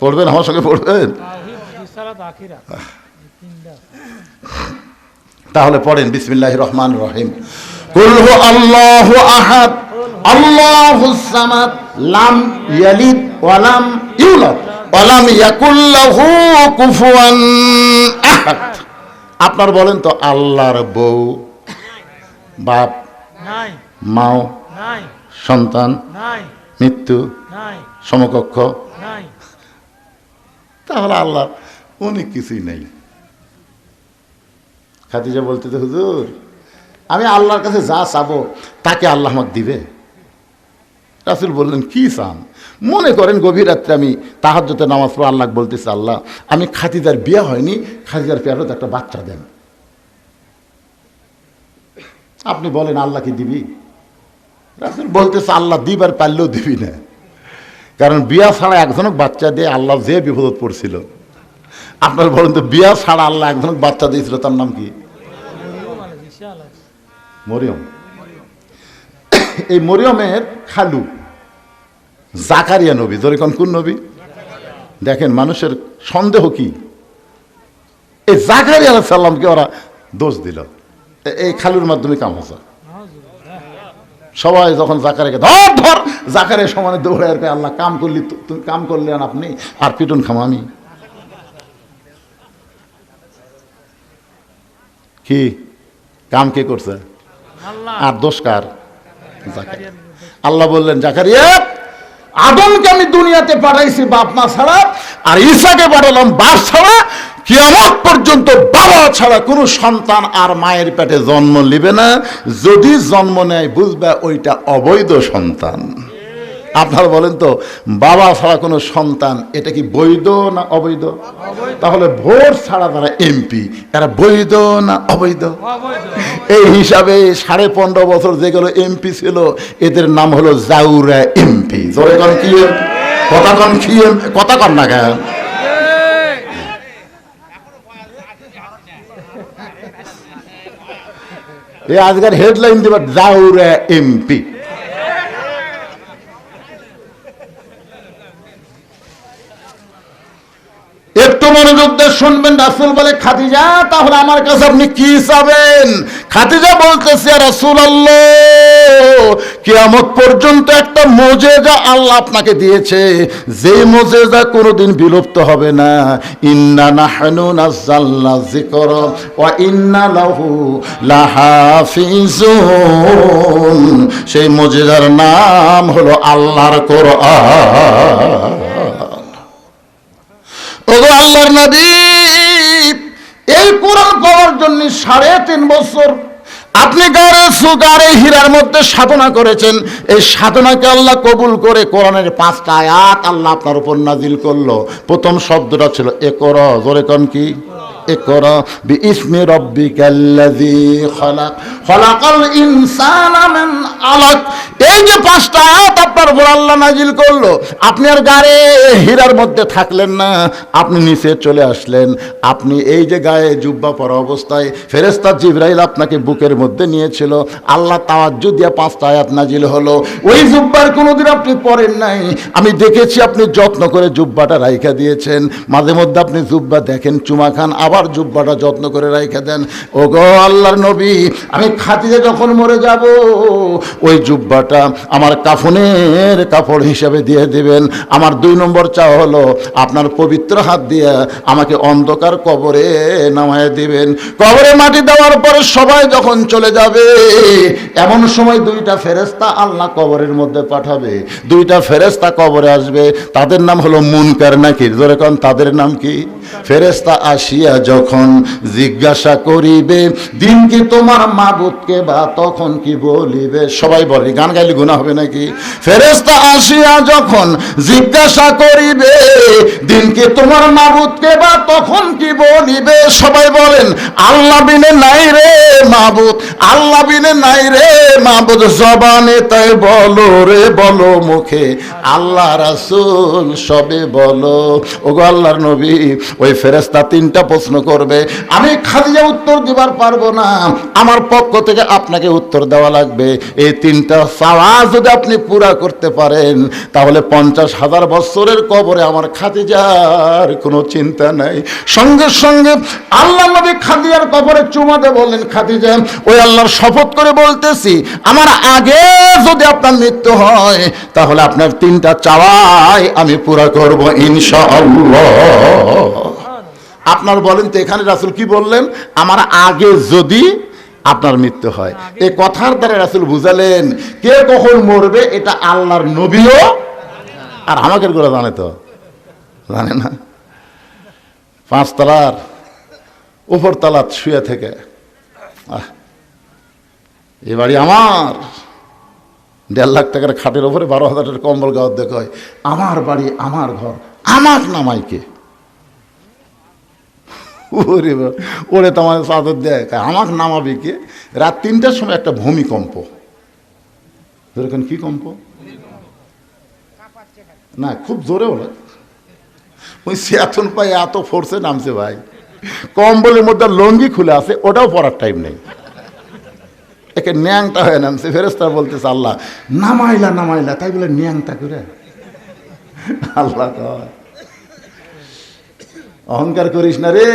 পড়বেন, আমার সঙ্গে পড়বেন? তাওহীদ, রিসালাত, আখিরাত, তিনটা। তাহলে পড়েন, বিসমিল্লাহির রহমানির রহিম। কুল হু আল্লাহু আহাদ আল্লাহুস সামাদ লাম ইয়ালিদ ওয়া লাম ইউলাদ ওয়া লাম ইয়াকুল লাহু কুফুয়ান আহাদ। আপনার বলেন তো, আল্লাহর বউ, বাপ, নাই। মাও, নাই। সন্তান, নাই। মৃত্যু, নাই। সমকক্ষ, নাই। তাহলে আল্লাহ অনেক কিছুই নেই। খাদিজা বলতে, হুজুর আমি আল্লাহর কাছে যা চাবো তাকে আল্লাহ আমাকে দিবে। রাসূল বললেন, কি চান? মনে করেন গভীর রাত্রে আমি তাহাজ্জুদে নামাজ পড়ে আল্লাহ বলতেছি, আল্লাহ আমি খাদিজার বিয়ে হয়নি, খাদিজার পেয়ারত একটা বাচ্চা দেন। আপনি বলেন আল্লাহ কি দিবি? রাসূল বলতেছে, আল্লাহ দিবার পারলেও দিবি না, কারণ বিয়া ছাড়া একজনক বাচ্চা দিয়ে আল্লাহ যে বিপদত পড়ছিল। আপনার বলেন তো, বিয়া ছাড়া আল্লাহ একজনক বাচ্চা দিয়েছিল, তার নাম কি? মরিয়ম। এই মরিয়মের খালু জাকারিয়া নবী। জোরে কোন নবী? দেখেন মানুষের সন্দেহ কি, এই জাকারিয়া আলাইহিস সালামকে ওরা দোষ দিল, এই খালুর মাধ্যমে কাম হচ্ছে। সবাই যখন জাকারিয়াকে ধর ধর, জাকারিয়া সমানে দৌড়ে আর কয়, আল্লাহ কাম করলি, তুমি কাম করলেন আপনি, আর পিটন খামো আমি। কি কাম কে করছে? আল্লাহ। আর দোষ কার? জাকারিয়া। আল্লাহ বললেন, জাকারিয়া, আদমকে আমি দুনিয়াতে পাঠাইছি বাপ মা ছাড়া, আর ঈসাকে পাঠালাম বাপ ছাড়া। কিয়ামত পর্যন্ত বাবা ছাড়া কোনো সন্তান আর মায়ের পেটে জন্ম নেবে না। যদি জন্ম নেয় বুঝবে ওইটা অবৈধ সন্তান। আপনারা বলেন তো, বাবা ছাড়া কোনো সন্তান এটা কি বৈধ না অবৈধ? তাহলে ভোট ছাড়া তারা এমপি, এরা বৈধ না অবৈধ? এই হিসাবে 15.5 বছর যেগুলো এমপি ছিল এদের নাম হলো জাউরা এমপি। জোরে কন কি কথা কন, কি কথা কন না কেন? এই আজকের হেডলাইন দিবা জাউরা এমপি। একটু মনোযোগ দিয়ে শুনবেন। রাসূল বলে, খাদিজা তাহলে আমার কাছে আপনি কি চাবেন? খাদিজা বলতেছে, রাসূলুল্লাহ, কিয়ামত পর্যন্ত একটা মুজিজা আল্লাহ আপনাকে দিয়েছে, যে মুজিজা কোনোদিন বিলুপ্ত হবে না। ইন্না নাহনু নাযালনা যিকরা ওয়া ইন্না লাহু লাহাফিজুন। সেই মুজিজার নাম হলো আল্লাহর কোরআন। ওগো আল্লাহর নবী, এই কোরআন পাওয়ার জন্য 3.5 বছর আপনি গারে হীরার মধ্যে সাধনা করেছেন। এই সাধনাকে আল্লাহ কবুল করে কোরআনের 5টা আয়াত আল্লাহ আপনার উপর নাজিল করলো। প্রথম শব্দটা ছিল ইকরা। জোরে কোন কি? ইকরা বিইসমি রাব্বিকাল্লাযী খালাক, খালাকাল ইনসানা মিন আলাক। এই যে 5টা আয়াত আপনার উপর আল্লাহ নাজিল করলো, আপনি আর গায়ে হীরার মধ্যে থাকলেন না, আপনি নিচে চলে আসলেন। আপনি এই যে গায়ে জুব্বা পরা অবস্থায় ফেরেশতা জিবরাইল আপনাকে বুকের মধ্যে নিয়েছিল। আল্লাহ তাওয়াজ্জু দিয়ে 5টা আয়াত নাজিল হলো। ওই জুব্বার কোনোদিন আপনি পরেন নাই, আমি দেখেছি আপনি যত্ন করে জুব্বাটা রাইখা দিয়েছেন। মাঝে মধ্যে আপনি জুব্বা দেখেন, চুমা খান, আবার জুব্বাটা যত্ন করে রাইখা দেন। ওগো আল্লাহর নবী, আমি খাদিজা যখন মরে যাব, ওই জুব্বাটা আমার কাফনের কাপড় হিসাবে দিয়ে দিবেন। আমার 2 নম্বর চাওয়া হলো, আপনার পবিত্র হাত দিয়ে আমাকে অন্ধকার কবরে নামায় দিবেন। কবরে মাটি দেওয়ার পরে সবাই যখন চলে যাবে, এমন সময় 2টা ফেরেশতা আল্লাহ কবরের মধ্যে পাঠাবে। 2টা ফেরেশতা কবরে আসবে, তাদের নাম হলো মুনকার নাকির। জোরে কোন, তাদের নাম কি? ফেরেশতা আসিয়া যখন জিজ্ঞাসা করিবে, দিন কি তোমার মাবুদকে, বা তখন কি বলিবে? সবাই বলে, গান গাইলে গুনাহ হবে নাকি? ফেরেশতা আসিয়া যখন জিজ্ঞাসা করিবে, দিন কি তোমার মাবুদকে, বা তখন কি বলিবে? সবাই বলেন, আল্লাহ বিনে নাই রে মাবুদ, আল্লাহ বিনে নাই রে মাবুদ। জবানে তাই বলো রে বলো, মুখে আল্লাহ রাসূল সবে বলো। ওগো আল্লাহর নবী, ওই ফেরেশতা 3টা প্রশ্ন করবে, আমি খাদিজা উত্তর দিবার পারবো না, আমার পক্ষ থেকে আপনাকে উত্তর দেওয়া লাগবে। এই 3টা চাওয়া যদি আপনি পুরা করতে পারেন, তাহলে 50,000 বছরের কবরে আমার খাদিজার কোনো চিন্তা নাই। সঙ্গে সঙ্গে আল্লাহ নবী খাদিজার কবরে চুমা দিয়ে বললেন, খাদিজা, ওই আল্লাহর শপথ করে বলতেছি, আমার আগে যদি আপনার মৃত্যু হয়, তাহলে আপনার 3টা চাওয়াই আমি পুরা করব ইনশাআল্লাহ। আপনার বলেন তো, এখানে রাসূল কি বললেন? আমার আগে যদি আপনার মৃত্যু হয়। এই কথার দ্বারা রাসূল বুঝালেন, কে কখন মরবে এটা আল্লাহর নবীও আর আমাদের গোলা জানে তো, জানে না? 5 তলার উপর তলা শুয়ে থেকে, এ বাড়ি আমার, 1.5 লাখ টাকার খাটের উপরে 12,000 টাকার কম্বল গাওয়ার দেখো, আমার বাড়ি আমার ঘর, আমার নামাইকে ওরে তোমার চাদর দেয়, আমাকে নামাবি কে? রাত 3টার সময় একটা ভূমিকম্প। যেরকম কি কম্প না, খুব জোরে ওরা, ওই সেতন পায়ে এত ফোর্সে নামছে ভাই, কম্বলের মধ্যে লঙ্গি খুলে আছে, ওটাও পরার টাইম নেই, একে ন্যাংটা হয়ে নামছে। ফেরেশতা বলতেছে, আল্লাহ নামাইলা নামাইলা, তাই বলে ন্যাংটা করে? আল্লাহ কয়, অহংকার করিস না রে।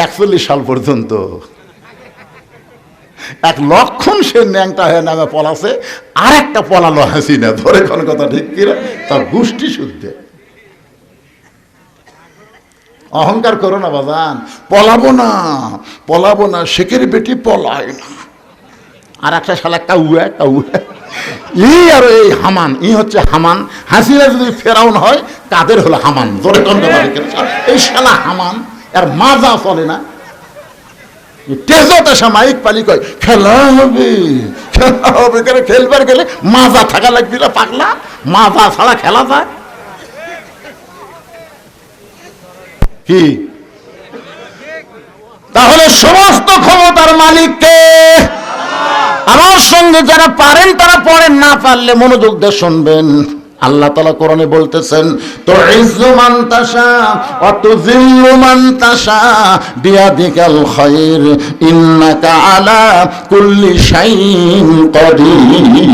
41 সাল পর্যন্ত 1 লক্ষণ সে ন্যাংটা হয়ে নামে পলাছে, আর একটা পলালো হাসিনা। ধরে কোন কথা ঠিক কিনা? তার গোষ্ঠী শুদ্ধে। অহংকার করো না বাজান, পলাবো না পলাবো না, শেখের বেটি পলায় না। আর একটা শালা কাউয়া কাউয়া, এই আর এই হামান, ই হচ্ছে হামান। হাসিনা যদি ফেরাউন হয়, কাদের হলো হামান? জোরে কন্দ, এই শালা হামান, আর মাজা চলে না। তেজত এসে মাইক পালি কয়, খেলা হবে ওখানে খেলবার গেলে মাজা থাকা লাগবে না পাগলা, মাজা ছাড়া খেলা যায় কি? তাহলে সমস্ত ক্ষমতার মালিককে। আমার সঙ্গে যারা পারেন তারা পড়েন, না পারলে মনোযোগ দিয়ে শুনবেন। আল্লাহ তাআলা কোরআনে বলতেছেন, তুইজ্জু মান তাশা ওয়া তুযিল্লু মান তাশা বিয়াদিকাল খায়র ইন্নাকা আলা কুল্লি শাইইন কাদির।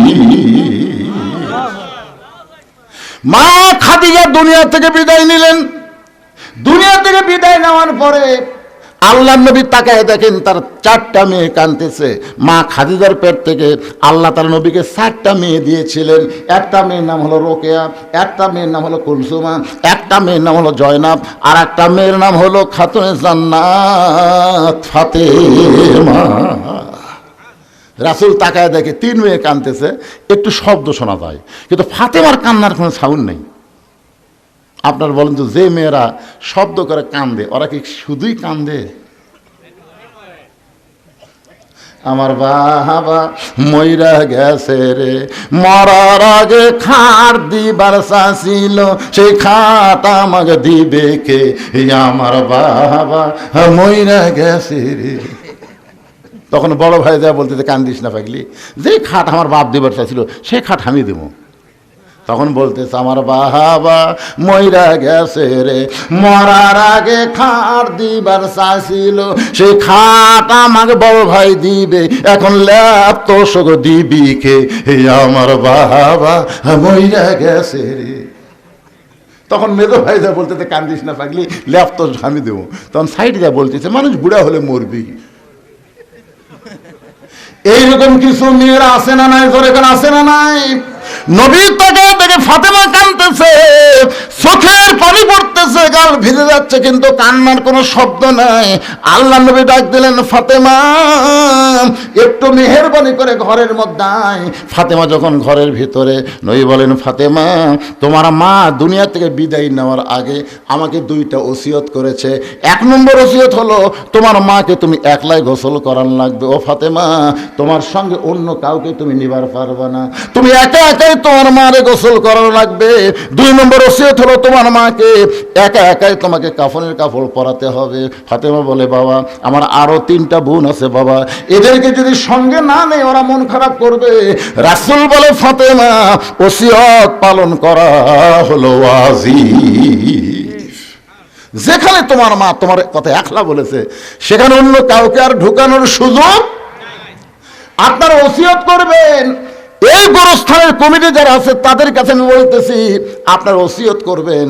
মা খাদিজা দুনিয়া থেকে বিদায় নিলেন। দুনিয়া থেকে বিদায় নেওয়ার পরে আল্লাহ নবী তাকায় দেখেন তার 4টা মেয়ে কাঁদতেছে। মা খাদিজার পেট থেকে আল্লাহ তাআলা নবীকে 4টা মেয়ে দিয়েছিলেন। একটা মেয়ের নাম হলো রোকেয়া, একটা মেয়ের নাম হলো কুলসুমা, একটা মেয়ের নাম হলো জয়নাব, আর একটা মেয়ের নাম হলো খাতুনে জান্নাত ফাতেমা। রাসূল তাকায় দেখে 3 মেয়ে কাঁদতেছে, একটু শব্দ শোনা যায়, কিন্তু ফাতেমার কান্নার কোনো সাউন্ড নেই। আপনার বলেন তো, যে মেয়েরা শব্দ করে কান্দে ওরা কি শুধুই কান্দে? আমার বাবা মইরা গেছে রে, মরার আগে খাট দিবার চাইছিল, সেই খাট আমাকে দিবে কে? আমার বাবা মইরা গেছে রে। তখন বড় ভাই যা বলতে, কান্দিস না পাগলি, যে খাট আমার বাপ দিবার চাইছিল সেই খাট আমি দেবো। তখন বলতেছে, আমার বাবা মইরা গেছে রে, মরার আগে খাট দিবার চাইছিল, সেই খাট আমাকে বড় ভাই দিবে, এখন ল্যাপ তোষক দিবি কে? আমার বাবা মইরা গেছে রে। তখন মেজো ভাই যা বলতেছে, কান্দিস না পাগলি, ল্যাপ তোষক আমি দেবো। তখন সাইডে যা বলতেছে, মানুষ বুড়া হলে মরবি। এইরকম কিছু মেয়েরা আছে না নাই? ধরে কেন আছে না নাই? নবীর তাকে দেখে ফাতেমা কাঁদতেছে, চোখের পানি পড়তেছে, গাল ভিজে যাচ্ছে, কিন্তু কান্নার কোনো শব্দ নাই। আল্লাহ নবী ডাক দিলেন, ফাতেমা একটু মেহেরবানি করে ঘরের মধ্যে আয়। ফাতেমা যখন ঘরের ভিতরে, নবী বলেন, ফাতেমা তোমার মা দুনিয়া থেকে বিদায় নেওয়ার আগে আমাকে 2টা ওসিয়ত করেছে। 1 নম্বর ওসিয়ত হলো, তোমার মাকে তুমি একলাই গোসল করান লাগবে। ও ফাতেমা, তোমার সঙ্গে অন্য কাউকে তুমি নিবার পারবে না, তুমি একা একাই তোমার মারে গোসল করানো লাগবে। 2 নম্বর ওসিয়ত হলো, তোমার মাকে একা একাই তোমাকে কাফনের কাপড় পরাতে হবে। ফাতেমা বলে, বাবা আমার আরো 3টা বোন আছে বাবা, এদেরকে যদি সঙ্গে না নেই ওরা মন খারাপ করবে। রাসূল বলে, ফাতেমা ওসিয়ত পালন করা হলো ওয়াজিব। যেখানে তোমার মা তোমার কথা একলা বলেছে সেখানে অন্য কাউকে আর ঢুকানোর সুযোগ। আপনারা ওসিয়ত করবেন। এই গোরস্থানের কমিটি যারা আছে তাদের কাছে আমি বলতেছি, আপনার ওসিয়ত করবেন,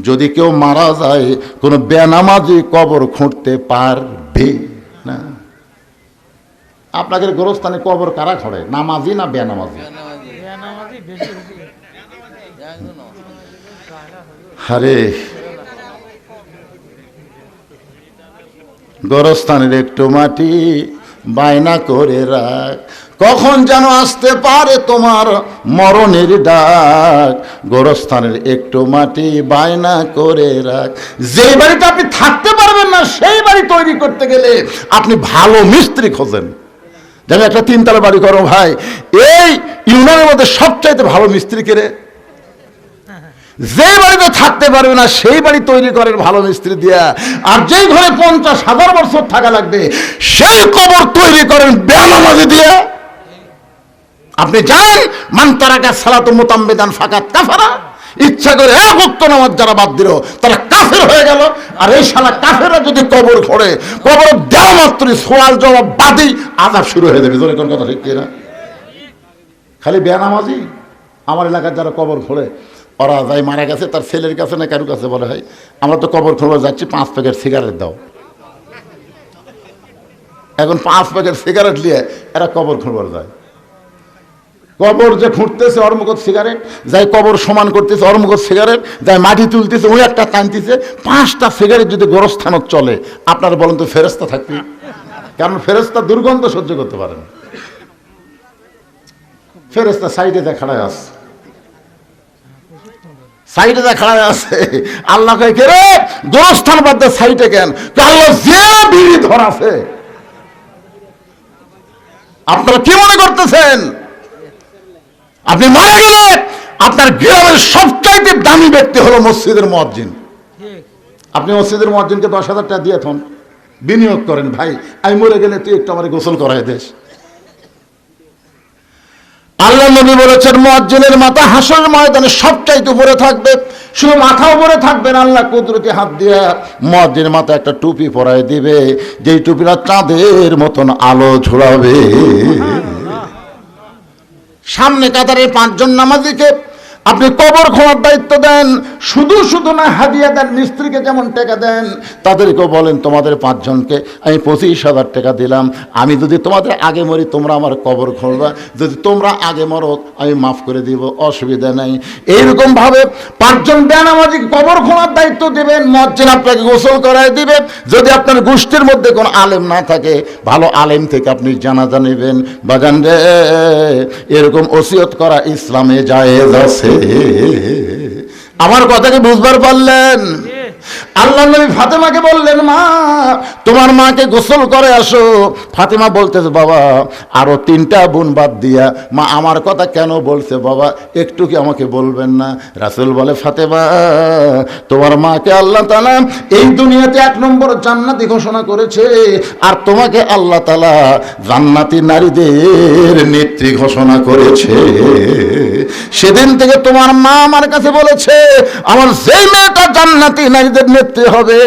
যদি কেউ মারা যায় কোনো বেনামাজি কবর খুঁড়তে পারবে না। আপনাদের গোরস্থানে কবর কারা খড়ে, নামাজি না বেনামাজি? আরে গোরস্থানের একটু মাটি বায়না করে রাখ, কখন যেন আসতে পারে তোমার মরণের ডাক। গোরস্থানের একটু মাটি বায়না করে রাখ। যে বাড়িতে আপনি থাকতে পারবেন না সেই বাড়ি তৈরি করতে গেলে আপনি ভালো মিস্ত্রি খোঁজেন। যেন একটা 3 তলা বাড়ি করো ভাই, এই ইউনিয়নের মধ্যে সবচাইতে ভালো মিস্ত্রি কেড়ে। যে বাড়িতে থাকতে পারবে না সেই বাড়ি তৈরি করেন ভালো মিস্ত্রি দিয়া। আর যেই ঘরে 50,000 বছর থাকা লাগবে সেই কবর তৈরি করেন বেনামাজি দিয়া। আপনি জানেন, মান তারাকা সালাতু মুতাম্মিদান ফাকাত কাফারা, ইচ্ছা করে 1 ওয়াক্ত নামাজ যারা বাদ দিল তারা কাফের হয়ে গেল। আর এই শালা কাফেররা যদি কবর খোঁড়ে, কবর দেওয়া মাত্রই সওয়াল জবাব বাদই আযাব শুরু হয়ে যাবে। জোরে কোন কথা ঠিক কিনা? খালি বেনামাজি। আমার এলাকার যারা কবর খোঁড়ে ওরা যাই মারা গেছে তার ছেলের কাছে না কারোর কাছে বলে, হয় আমরা তো কবর খোঁড়া যাচ্ছি, 5 প্যাকেট সিগারেট দাও। এখন 5 প্যাকেট সিগারেট নিয়ে এরা কবর খোঁড়বার যায়। কবর যে খুঁড়তেছে ওর মুখত সিগারেট, যাই কবর সমান করতেছে ওর মুখত সিগারেট, যাই মাটি তুলতেছে ওই একটা টানতেছে। 5টা সিগারেট যদি গোরস্থানত চলে, আপনারা বলেন তো ফেরেশতা থাকবে? কারণ ফেরেশতা দুর্গন্ধ সহ্য করতে পারে না। ফেরেশতা সাইডে যা খাড়ায় আছে, সাইডে যা খাড়ায় আছে। আল্লাহ কয়, কে রে গোরস্থান বাদ দে, সাইডে কেন? আল্লাহ যে বিড়ি ধরাছে আপনারা কি মনে করতেছেন আপনি মারা গেলে আপনার গ্রামের সবচাইতে দামি ব্যক্তি হলো মসজিদের মুয়াজ্জিন। ঠিক। আপনি মসজিদের মুয়াজ্জিনকে 10,000 টাকা দিয়ে থন, বিনিয়োগ করেন, ভাই আমি মরে গেলে তুই একটু আমার গোসল করাই দেস। আল্লাহ নবী বলেছেন মুয়াজ্জিনের মাথা হাসরের ময়দানে সবচাইতে উপরে থাকবে, শুধু মাথা উপরে থাকবে না, আল্লাহ কুদরতি হাত দিয়ে মুয়াজ্জিনের মাথা একটা টুপি পরায় দিবে, যেই টুপিটা চাঁদের মতন আলো ঝোলাবে। সামনে কাতারে 5 জন নামাজীকে আপনি কবর খোঁড়ার দায়িত্ব দেন, শুধু শুধু না হাদিয়া দেন, মিস্ত্রিকে যেমন টাকা দেন তাদেরকেও বলেন তোমাদের 5 জনকে আমি 25,000 টাকা দিলাম, আমি যদি তোমাদের আগে মরি তোমরা আমার কবর খুঁড়বা, যদি তোমরা আগে মরো আমি মাফ করে দিব, অসুবিধা নাই। এইরকম ভাবে 5 জন বেনামাজিকে কবর খোঁড়ার দায়িত্ব দেবেন, মুয়াজ্জিন আপনাকে গোসল করায় দিবে। যদি আপনার গোষ্ঠীর মধ্যে কোনো আলেম না থাকে, ভালো আলেম থেকে আপনি জানাজা নেবেন। বাজান রে, এরকম ওসিয়ত করা ইসলামে জায়েজ আছে। আমার কথাকে বুঝবার পারলেন? আল্লাহ নবী ফাতেমাকে বললেন মা তোমার মাকে গোসল করে আসো। ফাতেমা বলতেছে বাবা আরো 3টা বোন বাদ দিয়া মা আমার কথা কেন বলছে বাবা, একটু কি আমাকে বলবেন না? রাসূল বলে ফাতেমা তোমার মাকে আল্লাহ তাআলা এই দুনিয়াতে 1 নম্বর জান্নাতি ঘোষণা করেছে, আর তোমাকে আল্লাহ তাআলা জান্নাতি নারীদের নেত্রী ঘোষণা করেছে। সেদিন থেকে তোমার মা আমার কাছে বলেছে আমার যেই মেয়েটা জান্নাতি নারীদের নেত্রী হবে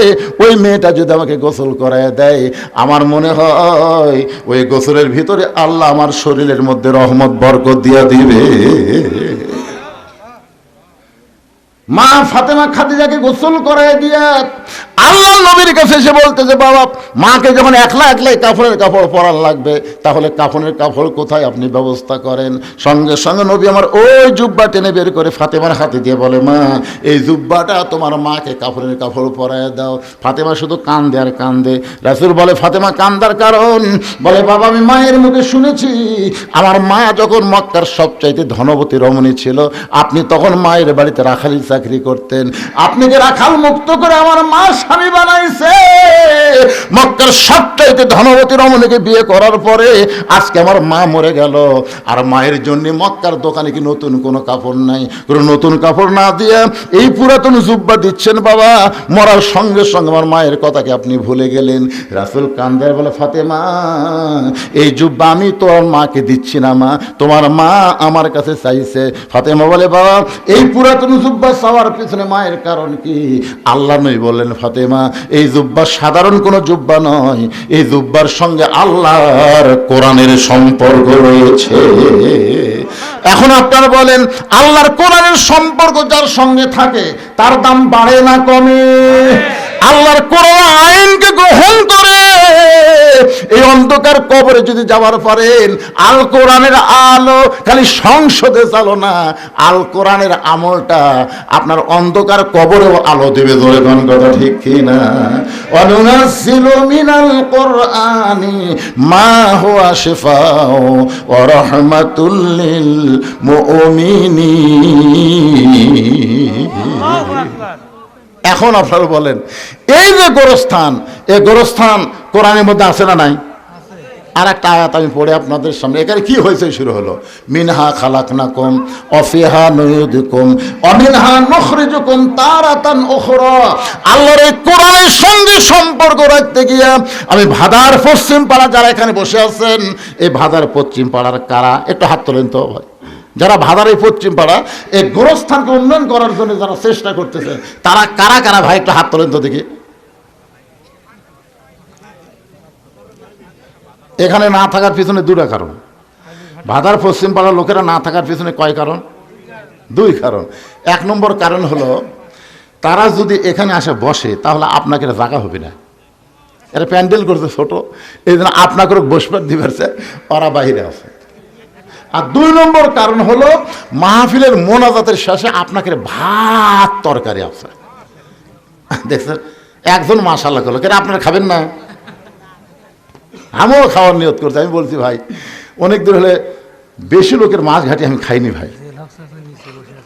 ওই মেয়েটা যদি আমাকে গোসল করায় দেয় আমার মনে হয় ওই গোসলের ভিতরে আল্লাহ আমার শরীরের মধ্যে রহমত বরকত দিয়া দিবে। মা ফাতেমা খাদিজাকে গোসল করায় দিয়া আল্লাহ নবীর কাছে এসে বলতেছে বাবা মাকে যখন একলাই কাফনের কাপড় পরার লাগবে তাহলে কাফনের কাপড় কোথায় আপনি ব্যবস্থা করেন? সঙ্গে সঙ্গে নবী আমার ওই জুব্বা টেনে বের করে ফাতেমার হাতে দিয়ে বলে মা এই জুব্বাটা তোমার মাকে কাফনের কাপড় পরায় দাও। ফাতেমা শুধু কান্দে আর কান্দে। রাসূল বলে ফাতেমা কান্দার কারণ? বলে বাবা আমি মায়ের মুখে শুনেছি আমার মা যখন মক্কার সবচাইতে ধনবতী রমণী ছিল আপনি তখন মায়ের বাড়িতে রাখালি চাকরি করতেন, আপনি যে রাখাল মুক্ত করে আমার মা স্বামী বানাইছে। মক্কার সবচাইতে ধনবতী রমণীকে বিয়ে করার পরে আজকে আমার মা মরে গেল, আর মায়ের জন্য মক্কার দোকানে কি নতুন কোনো কাপড় নাই? কোনো নতুন কাপড় না দিয়ে এই পুরাতন জুব্বা দিচ্ছেন বাবা, মরার সঙ্গে সঙ্গে আমার মায়ের কথাকে আপনি ভুলে গেলেন। রাসূল কান্দার বলে ফাতেমা এই জুব্বা আমি তোর মাকে দিচ্ছি না মা, তোমার মা আমার কাছে চাইছে। ফাতেমা বলে বাবা এই পুরাতন জুব্বা চাওয়ার পিছনে মায়ের কারণ কি? আল্লাহ নবী বললেন ফাতেমা এই জুব্বা সাধারণ কোনো জুব্বা নয়, এই জুব্বার সঙ্গে আল্লাহর কোরআনের সম্পর্ক রয়েছে। এখন আপনারা বলেন আল্লাহর কোরআনের সম্পর্ক যার সঙ্গে থাকে তার দাম বাড়ে না কমে? আল্লাহর কোরআন আইনকে গ্রহণ করে এই অন্ধকার কবরে যদি যাওয়ার পারেন আল কোরআনের আলো খালি সংসদে চালো না, আল কোরআনের আমলটা আপনার অন্ধকার কবরেও আলো দেবে। ধরে কোন কথা ঠিক কিনা? অনুনাজ্জিলু মিনাল কোরআনি মা হুয়া শিফাউ ওয়া রাহমাতুল লিল মুমিনিন। আল্লাহু আকবার। এখন আপনারা বলেন এই যে গোরস্থান, এই গোরস্থান কোরআনের মধ্যে আছে না নাই? আর একটা আয়াত আমি পড়ে আপনাদের সামনে, এখানে কি হয়েছে শুরু হলো মিনহা খালাকনাকুম ওয়া ফিহা নুইদুকুম ওয়া মিনহা নুখরিজুকুম তারাতান উখরা। আল্লাহর এই কোরআনের সঙ্গে সম্পর্ক রাখতে গিয়ে আমি ভাদার পশ্চিম পাড়া যারা এখানে বসে আছেন এই ভাদার পশ্চিম পাড়ার কারা একটু হাত তোলেন তো ভাই, যারা ভাদার এই পশ্চিম পাড়া এই গোরস্থানকে উন্নয়ন করার জন্য যারা চেষ্টা করতেছে তারা কারা কারা ভাই একটু হাত তোলেন তো দেখি। এখানে না থাকার পিছনে 2টা কারণ। ভাদার পশ্চিম পাড়ার লোকেরা না থাকার পিছনে কয় কারণ? 2 কারণ। 1 নম্বর কারণ হলো তারা যদি এখানে আসে বসে তাহলে আপনাকে জায়গা হবে না, এরা প্যান্ডেল করছে ছোট, এই জন্য আপনাকে বসবার দিবারছে, ওরা বাইরে আছে। আর 2 নম্বর কারণ হলো মাহফিলের মোনাজাতের শেষে আপনাকে ভাত তরকারি আছে দেখছেন। একজন মাশাআল্লাহ করলো কেন আপনারা খাবেন না? আমিও খাওয়ার নিয়ত করছি। আমি বলছি ভাই অনেক দূর হলে বেশি লোকের মাছ ঘাটি আমি খাইনি ভাই,